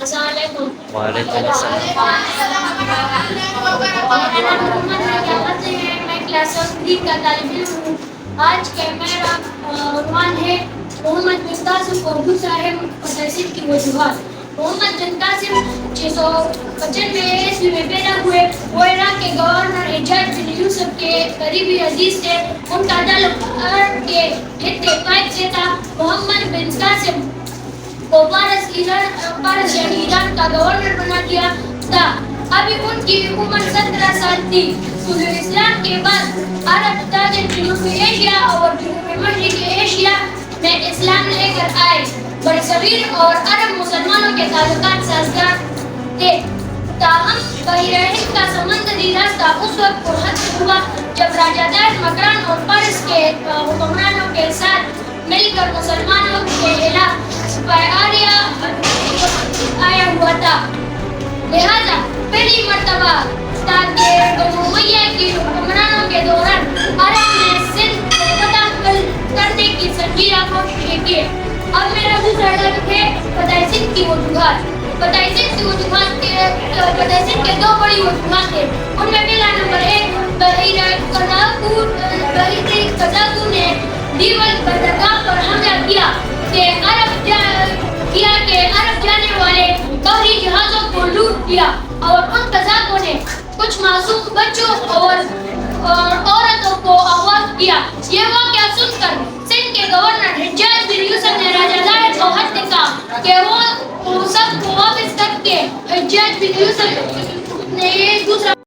السلام علیکم. وعلیکم السلام. میرا نام محمد رجاوت ہے. میں کلاس 3 کا طالب علم ہوں. آج کا میرا عنوان ہے محمد بن قاسم اور دوسرا ہے متعصب کی وجوہات. محمد بن قاسم 695 عیسوی میں پیدا ہوئے. وہ عراق کے گورنر حجاج بن یوسف کے قریبی عزیز تھے. ان کا تعلق عرب کے خطے طائف سے تھا. محمد بن قاسم کو پارس یعنی ایران کا گورنر بنا دیا تھا. ابھی ان کی عمر 17 سال تھی. ظہور اسلام کے بعد عرب تاجر جنوبی ایشیا اور جنوبی مشرقی ایشیا میں اسلام لے کر آئے. برصغیر اور عرب مسلمانوں کے تعلقات سازگار تھے. تاہم بحیرہ ہند کا سمندری راستہ اس وقت پرخطر ہوا جب راجہ دار مکران اور فارس کے حکمرانوں کے ساتھ مل کر مسلمانوں کے خلاف آیا ہوا تھا. لہذا پہلی مرتبہ بنو امیہ کی حکمرانوں کے دوران عرب نے سندھ کو فتح کرنے کی سنجیدہ کوششیں کی. اب میرا دوسرا ٹاپک ہے فتح سندھ کی وجوہات. فتح سندھ کی وجوہات کے دو بڑی وجوہات ہیں. ان میں پہلا نمبر ہے بحیرہ قزاقوں نے دیول بندرگاہ پر حملہ کیا کہ عرب جانے والے بحری جہازوں کو لوٹ لیا اور ان قزاقوں نے کچھ معصوم بچوں اور عورتوں کو اغوا کیا. یہ واقعہ سن کر سندھ کے گورنر حجاج بن یوسف نے راجہ زاہد کو خط لکھا کہ وہ سب کو واپس کر کے. حجاج بن یوسف نے دوسرا